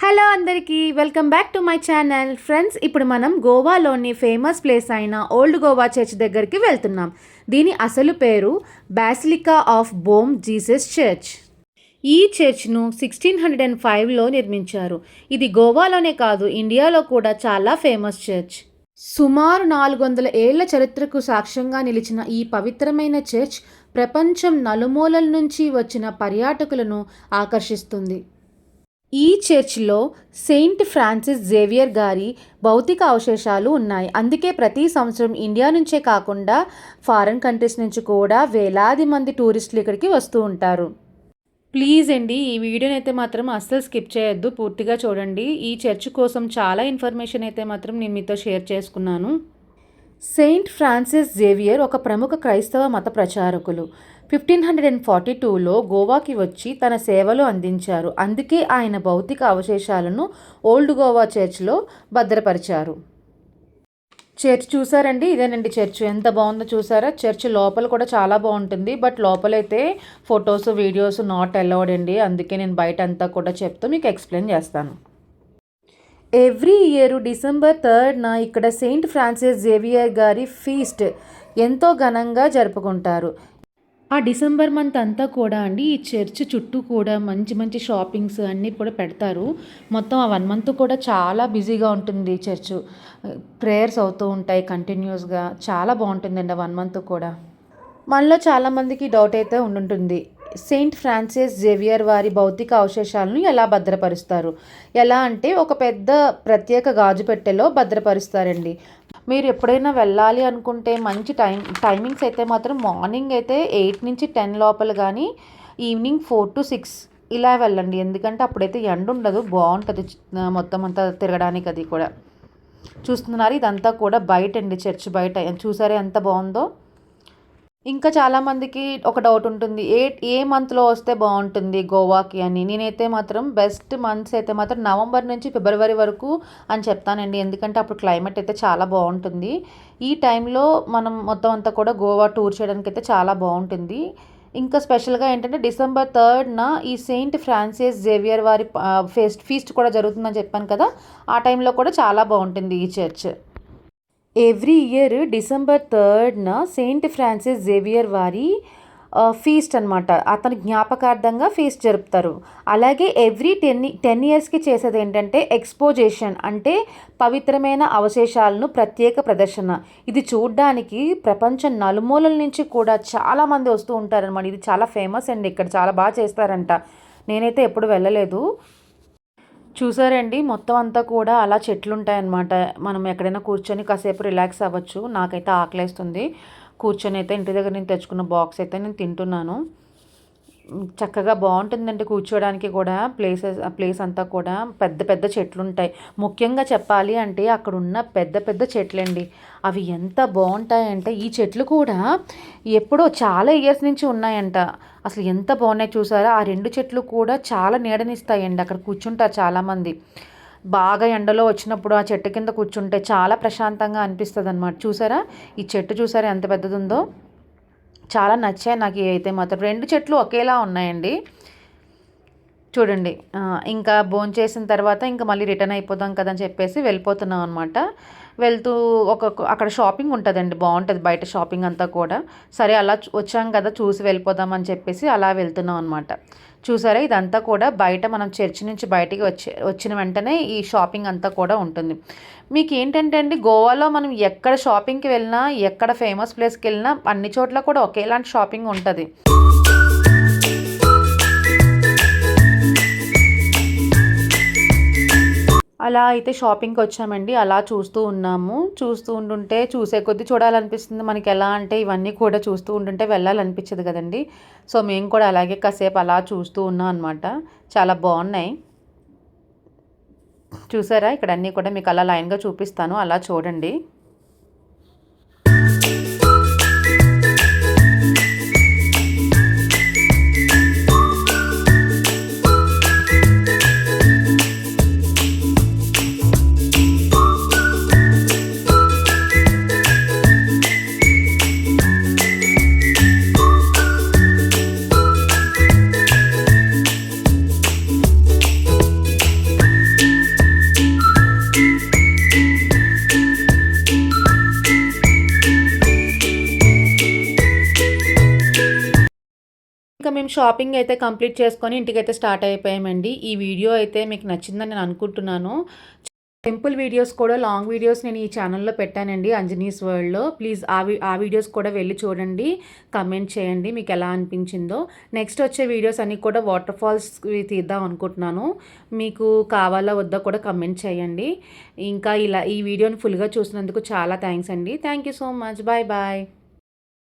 Hello అందరికీ welcome back to my channel friends. ఇప్పుడు మనం గోవాలోని ఫేమస్ ప్లేస్ అయిన ఓల్డ్ గోవా చర్చ్ దగ్గరికి వెళ్తున్నాం. దీని అసలు పేరు బాసిలికా ఆఫ్ బోమ్ జీసస్ చర్చ్. ఈ చర్చ్ను 1605లో నిర్మించారు. ఇది గోవాలోనే కాదు, ఇండియాలో కూడా చాలా ఫేమస్ చర్చ్. సుమారు 400 ఏళ్ల చరిత్రకు సాక్ష్యంగా నిలిచిన ఈ పవిత్రమైన చర్చ్ ప్రపంచం నలుమూలల నుంచి వచ్చిన పర్యాటకులను ఆకర్షిస్తుంది. ఈ చర్చ్లో సెయింట్ ఫ్రాన్సిస్ జేవియర్ గారి భౌతిక అవశేషాలు ఉన్నాయి. అందుకే ప్రతి సంవత్సరం ఇండియా నుంచే కాకుండా ఫారిన్ కంట్రీస్ నుంచి కూడా వేలాది మంది టూరిస్టులు ఇక్కడికి వస్తూ ఉంటారు. ప్లీజ్ అండి, ఈ వీడియోని అయితే మాత్రం అస్సలు స్కిప్ చేయొద్దు, పూర్తిగా చూడండి. ఈ చర్చ్ కోసం చాలా ఇన్ఫర్మేషన్ అయితే మాత్రం నేను మీతో షేర్ చేసుకున్నాను. సెయింట్ ఫ్రాన్సిస్ జేవియర్ ఒక ప్రముఖ క్రైస్తవ మత ప్రచారకులు. 1542లో గోవాకి వచ్చి తన సేవలు అందించారు. అందుకే ఆయన భౌతిక అవశేషాలను ఓల్డ్ గోవా చర్చ్లో భద్రపరిచారు. చర్చ్ చూసారండి, ఇదేనండి చర్చ్. ఎంత బాగుందో చూసారా. చర్చ్ లోపల కూడా చాలా బాగుంటుంది, బట్ లోపలైతే ఫొటోస్ వీడియోస్ నాట్ అలౌడ్ అండి. అందుకే నేను బయట అంతా కూడా చెప్తూ మీకు ఎక్స్ప్లెయిన్ చేస్తాను. ఎవ్రీ ఇయర్ డిసెంబర్ 3న ఇక్కడ సెయింట్ ఫ్రాన్సిస్ జేవియర్ గారి ఫీస్ట్ ఎంతో ఘనంగా జరుపుకుంటారు. ఆ డిసెంబర్ మంత్ అంతా కూడా అండి ఈ చర్చ్ చుట్టూ కూడా మంచి మంచి షాపింగ్స్ అన్నీ కూడా పెడతారు. మొత్తం ఆ 1 మంత్ కూడా చాలా బిజీగా ఉంటుంది చర్చ్. ప్రేయర్స్ అవుతూ ఉంటాయి కంటిన్యూస్గా. చాలా బాగుంటుందండి ఆ 1 మంత్ కూడా. మనలో చాలామందికి డౌట్ అయితే ఉండుంటుంది, సెయింట్ ఫ్రాన్సిస్ జేవియర్ వారి భౌతిక అవశేషాలను ఎలా భద్రపరుస్తారు? ఎలా అంటే ఒక పెద్ద ప్రత్యేక గాజు పెట్టెలో భద్రపరుస్తారండి. మీరు ఎప్పుడైనా వెళ్ళాలి అనుకుంటే మంచి టైమింగ్స్ అయితే మాత్రం మార్నింగ్ అయితే 8 నుంచి 10 లోపల, కానీ ఈవినింగ్ 4 to 6 ఇలా వెళ్ళండి. ఎందుకంటే అప్పుడైతే ఎండ ఉండదు, బాగుంటుంది మొత్తం అంతా తిరగడానికి. అది కూడా చూస్తున్నారు, ఇదంతా కూడా బయట అండి, చర్చ్ బయట. చూసారా ఎంత బాగుందో. ఇంకా చాలామందికి ఒక డౌట్ ఉంటుంది, ఏ మంత్లో వస్తే బాగుంటుంది గోవాకి అని. నేనైతే మాత్రం బెస్ట్ మంత్స్ అయితే మాత్రం నవంబర్ నుంచి ఫిబ్రవరి వరకు అని చెప్తానండి. ఎందుకంటే అప్పుడు క్లైమేట్ అయితే చాలా బాగుంటుంది. ఈ టైంలో మనం మొత్తం అంతా కూడా గోవా టూర్ చేయడానికి అయితే చాలా బాగుంటుంది. ఇంకా స్పెషల్గా ఏంటంటే డిసెంబర్ 3న ఈ సెయింట్ ఫ్రాన్సిస్ జేవియర్ వారి ఫీస్ట్ కూడా జరుగుతుందని చెప్పాను కదా, ఆ టైంలో కూడా చాలా బాగుంటుంది ఈ చర్చ్. ఎవ్రీ ఇయర్ డిసెంబర్ 3న సెయింట్ ఫ్రాన్సిస్ జేవియర్ వారి ఫీస్ట్ అనమాట, అతని జ్ఞాపకార్థంగా ఫీస్ట్ జరుపుతారు. అలాగే ఎవ్రీ 10 ఇయర్స్కి చేసేది ఏంటంటే ఎక్స్పోజిషన్, అంటే పవిత్రమైన అవశేషాలను ప్రత్యేక ప్రదర్శన. ఇది చూడడానికి ప్రపంచం నలుమూలల నుంచి కూడా చాలామంది వస్తూ ఉంటారనమాట. ఇది చాలా ఫేమస్ అండి, ఇక్కడ చాలా బాగా చేస్తారంట. నేనైతే ఎప్పుడు వెళ్ళలేదు. చూసారండి, మొత్తం అంతా కూడా అలా చెట్లు ఉంటాయన్నమాట. మనం ఎక్కడైనా కూర్చొని కాసేపు రిలాక్స్ అవ్వచ్చు. నాకైతే ఆకలేస్తుంది. కూర్చొని అయితే ఇంటి దగ్గర నేను తెచ్చుకున్న బాక్స్ అయితే నేను తింటున్నాను. చక్కగా బాగుంటుందండి కూర్చోడానికి కూడా. ప్లేస్ అంతా కూడా పెద్ద పెద్ద చెట్లు ఉంటాయి. ముఖ్యంగా చెప్పాలి అంటే అక్కడ ఉన్న పెద్ద పెద్ద చెట్లండి, అవి ఎంత బాగుంటాయంటే ఈ చెట్లు కూడా ఎప్పుడో చాలా ఇయర్స్ నుంచి ఉన్నాయంట. అసలు ఎంత బాగున్నాయి చూసారా. ఆ 2 చెట్లు కూడా చాలా నీడనిస్తాయండి. అక్కడ కూర్చుంటారు చాలామంది. బాగా ఎండలో వచ్చినప్పుడు ఆ చెట్టు కింద కూర్చుంటే చాలా ప్రశాంతంగా అనిపిస్తుంది అనమాట. చూసారా ఈ చెట్టు, చూసారా ఎంత పెద్దది ఉందో. చాలా నచ్చాయి నాకు అయితే మాత్రం. 2 చెట్లు ఒకేలా ఉన్నాయండి. చూడండి, ఇంకా భోంచేసిన తర్వాత ఇంకా మళ్ళీ రిటర్న్ అయిపోదాం కదా అని చెప్పేసి వెళ్ళిపోతున్నాం అనమాట. వెళ్తూ అక్కడ షాపింగ్ ఉంటుందండి, బాగుంటుంది బయట షాపింగ్ అంతా కూడా. సరే అలా వచ్చాం కదా, చూసి వెళ్ళిపోదాం అని చెప్పేసి అలా వెళ్తున్నాం అనమాట. చూసారా ఇదంతా కూడా బయట, మనం చర్చి నుంచి బయటికి వచ్చిన వెంటనే ఈ షాపింగ్ అంతా కూడా ఉంటుంది. మీకు ఏంటంటే అండి, గోవాలో మనం ఎక్కడ షాపింగ్కి వెళ్ళినా, ఎక్కడ ఫేమస్ ప్లేస్కి వెళ్ళినా అన్ని చోట్ల కూడా ఒకేలాంటి షాపింగ్ ఉంటుంది. అలా అయితే షాపింగ్కి వచ్చామండి. అలా చూస్తూ ఉన్నాము. చూస్తూ ఉంటుంటే చూసే కొద్దీ చూడాలనిపిస్తుంది మనకి. ఎలా అంటే ఇవన్నీ కూడా చూస్తూ ఉంటుంటే వెళ్ళాలనిపించదు కదండి. సో మేము కూడా అలాగే కాసేపు అలా చూస్తూ ఉన్నాం అనమాట. చాలా బాగున్నాయి. చూసారా ఇక్కడ అన్నీ కూడా మీకు అలా లైన్గా చూపిస్తాను, అలా చూడండి. మేము షాపింగ్ అయితే కంప్లీట్ చేసుకొని ఇంటికైతే స్టార్ట్ అయిపోయామండి. ఈ వీడియో అయితే మీకు నచ్చిందని నేను అనుకుంటున్నాను. టెంపుల్ వీడియోస్ కూడా లాంగ్ వీడియోస్ నేను ఈ ఛానల్లో పెట్టానండి, అంజనీస్ వరల్డ్లో. ప్లీజ్ ఆ వీడియోస్ కూడా వెళ్ళి చూడండి, కమెంట్ చేయండి మీకు ఎలా అనిపించిందో. నెక్స్ట్ వచ్చే వీడియోస్ అన్నీ కూడా వాటర్ ఫాల్స్ తీద్దాం అనుకుంటున్నాను. మీకు కావాలా వద్దా కూడా కమెంట్ చేయండి. ఇంకా ఈ వీడియోని ఫుల్గా చూసినందుకు చాలా థ్యాంక్స్ అండి. Thank you so much. Bye bye.